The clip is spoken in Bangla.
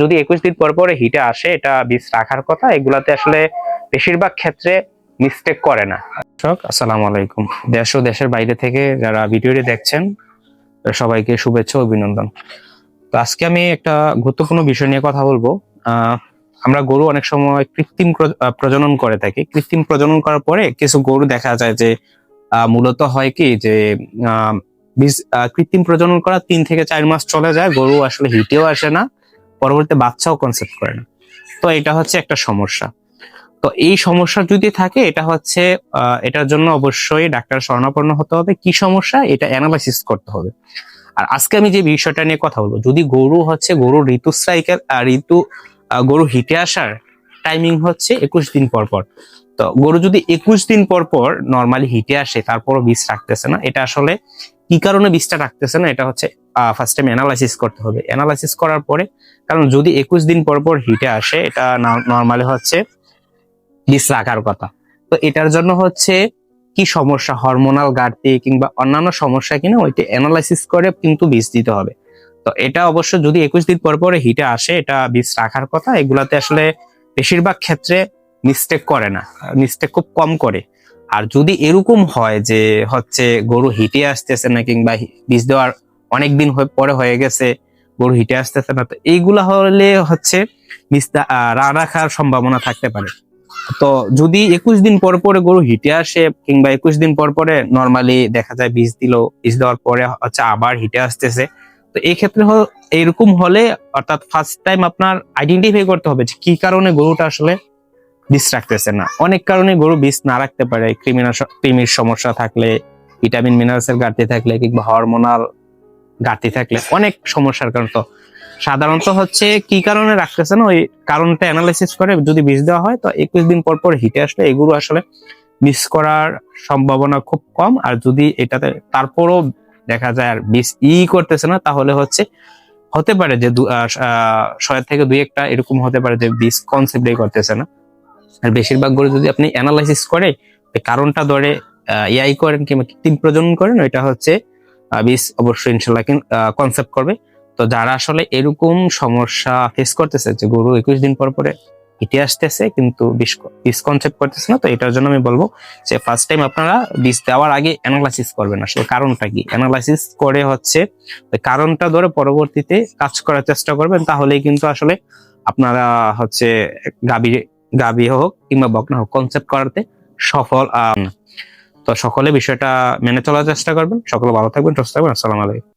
যদি 21 দিন পর পরে হিটে আসে, এটা বীজ রাখার কথা। এগুলাতে আসলে বেশিরভাগ ক্ষেত্রে মিস্টেক করে না। আসসালামু আলাইকুম। দেশ ও দেশের বাইরে থেকে যারা ভিডিওটি দেখছেন সবাইকে শুভেচ্ছা ও অভিনন্দন। তো আজকে আমি একটা গুরুত্বপূর্ণ বিষয় নিয়ে কথা বলবো। আমরা গরু অনেক সময় কৃত্রিম প্রজনন করে থাকি। কৃত্রিম প্রজনন করার পরে কিছু গরু দেখা যায় যে মূলত হয় কি যে কৃত্রিম প্রজনন করা 3 থেকে 4 মাস চলে যায়, গরু আসলে হিটেও আসে না, পরবর্তীতে বাচ্চাও কনসেপ্ট করে না। তো এটা হচ্ছে একটা সমস্যা। তো এই সমস্যা যদি থাকে, এটা হচ্ছে এটার জন্য অবশ্যই ডাক্তার শরণাপন্ন হতে হবে। কি সমস্যা এটা অ্যানালাইসিস করতে হবে। আর আজকে আমি যে বিষয়টা নিয়ে কথা বলবো, যদি গরু হচ্ছে গরুর গরু হিটে আসার টাইমিং হচ্ছে 21 দিন পর পর। তো গরু যদি 21 দিন পর পর নর্মালি হিটে আসে, তারপরও বীজ রাখতেছে না, এটা আসলে কি কারণে বীজটা রাখতেছে না, এটা হচ্ছে ফার্স্ট টাইম অ্যানালাইসিস করতে হবে। অ্যানালাইসিস করার পরে, কারণ যদি 21 দিন পর পর হিটে আসে, এটা নর্মালি হচ্ছে বীজ রাখার কথা। তো এটার জন্য হচ্ছে কি সমস্যা, হরমোনাল ঘাটতি কিংবা অন্যান্য সমস্যা কিনা, ওইটা অ্যানালাইসিস করে কিন্তু বীজ দিতে হবে। তো এটা অবশ্য যদি 21 দিন পর পরে হিটে আসে, এটা বীজ রাখার কথা। এগুলাতে আসলে বেশিরভাগ ক্ষেত্রে মিস্টেক করে না, মিস্টেক খুব কম করে। আর যদি এরকম হয় যে হচ্ছে গরু হিটে আসতেছে না, কিংবা বীজ দেওয়ার অনেকদিন পরে হয়ে গেছে, গরু হিটে আসতেছে না, তো এইগুলা হলে হচ্ছে বীজটা রাখার সম্ভাবনা থাকতে পারে। তো যদি 21 দিন পর পরে গরু হিটে আসে, কিংবা 21 দিন পর পরে নর্মালি দেখা যায় বীজ দেওয়ার পরে হচ্ছে আবার হিটে আসতেছে, তো এই ক্ষেত্রে এরকম হলে, অর্থাৎ ফার্স্ট টাইম আপনার আইডেন্টিফাই করতে হবে যে কি কারণে গরুটা আসলে বীজ রাখতেছে না। অনেক কারণে গরু বীজ না রাখতে পারে। কৃমির সমস্যা থাকলে, ভিটামিন মিনারেলস এর ঘাটতি থাকলে, কিংবা হরমোনাল ঘাটতি থাকলে, অনেক সমস্যার কারণ। তো সাধারণত হচ্ছে কি কারণে রাখতেছে না, ওই কারণটা অ্যানালাইসিস করে যদি বীজ দেওয়া হয়, তো 21 দিন পর পর হিটে আসলে এগুলো আসলে মিস করার সম্ভাবনা খুব কম। আর যদি এটাতে তারপরও দেখা যায় আর বীজ করতেছে না, তাহলে হতে পারে যে 100 থেকে 2-1টা এরকম হতে পারে যে বীজ কনসেপ্টই করতেছে না। আর বেশিরভাগ গরু যদি আপনি অ্যানালাইসিস করে কারণটা ধরে করেন কিংবা কৃত্রিম প্রজনন করেন, ওইটা হচ্ছে বীজ অবশ্যই ইনশাল্লাহ কনসেপ্ট করবে। তো যারা আসলে এরকম সমস্যা ফেস করতেছে যে গরু 21 দিন পর পরে হিটে আসতেছে কিন্তু বীজ কনসেপ্ট করতেছে না, তো এটার জন্য আমি বলবো যে ফার্স্ট টাইম আপনারা বীজ দেওয়ার আগে অ্যানালাইসিস করবেন আসলে কারণটা কি। অ্যানালাইসিস করে হচ্ছে ওই কারণটা ধরে পরবর্তীতে কাজ করার চেষ্টা করবেন, তাহলেই কিন্তু আসলে আপনারা হচ্ছে গাভী হোক কিংবা বকনা হোক কনসেপ্ট করাতে সফল। তো সকলে বিষয়টা মেনে চলার চেষ্টা করবেন। সকলে ভালো থাকবেন, সুস্থ থাকবেন। আসসালামু আলাইকুম।